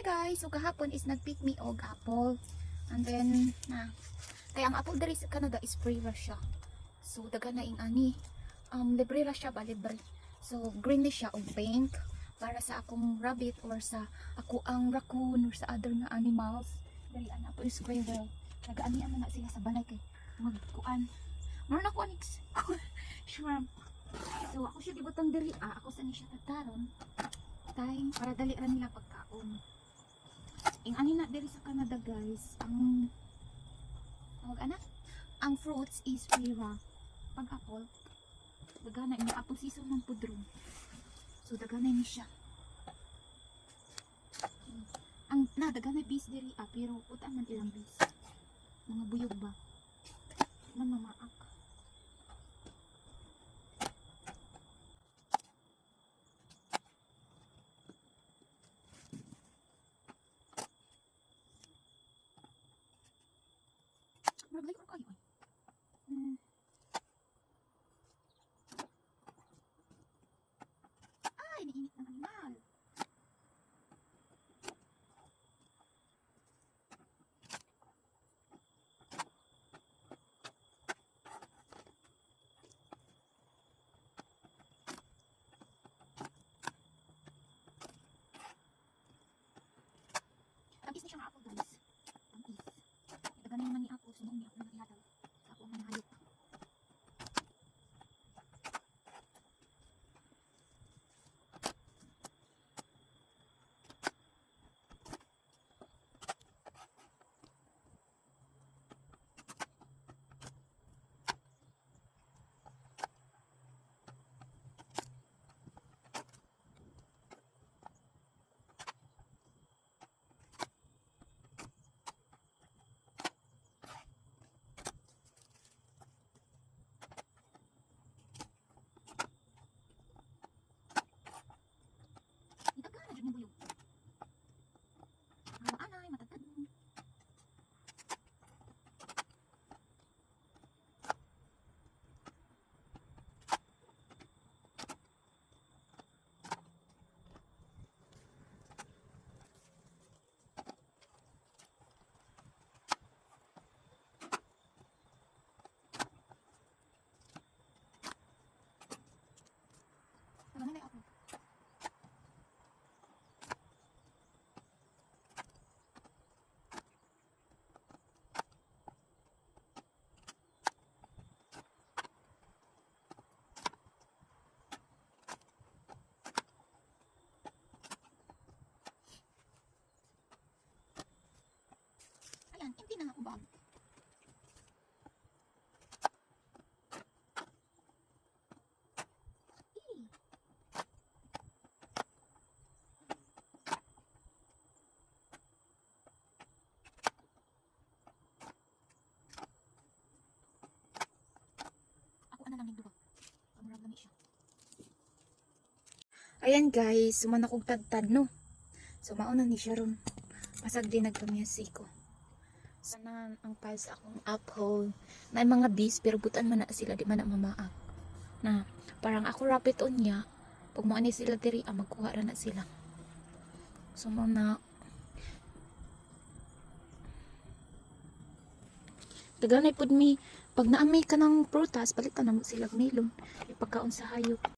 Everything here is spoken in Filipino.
guys, so kahapon is nag-pick me og apple. And then kaya ang apple diri sa Canada is free ra siya. So daga na ing ani. Libre ra siya ba, libre. So green ni siya og pink para sa akong rabbit or sa ako ang raccoon or sa other nga animals. Dali ana po squirrel. Nagaani ana na sila sa balay kay magkuan. Meron ako anix shrimp. So ako siya gibutang diri, ako sa ni siya tataron. Tay para dali ra nila pagkaon. Ing ani na diri sa Canada guys, ang ang fruits is free ra. Pag apple, dagana ni apple season ng pudron. So dagana ni siya. Ang dagana bis diri pero utan man ilang bis. Mga buyog ba? Man mamaak. Maglayo ko kayo. Ay, niinit ng animal. Tamis ni siyang apple guys. Tamis. Dagan naman ni apple. Sunod niya ako nang ihataw. Sa ako man hayop. Anay, matatag. Ano ako? Ayan, hindi na nga ubag. Ako ana lang nagduwa. Pamurag lami siya. Ayan guys, suman akong tagtad no. So mauna ni siya ron. Pasag din nagkamyasi ko. Sana ang piles akong apple na mga bees pero butan man na sila di man na mamaak na parang ako rapid on niya pag mo ani sila diri magkuha ra na sila. So na daganay pud mi pag naamay ka ng prutas palitan na mo sila melon ipagkaon sa hayop.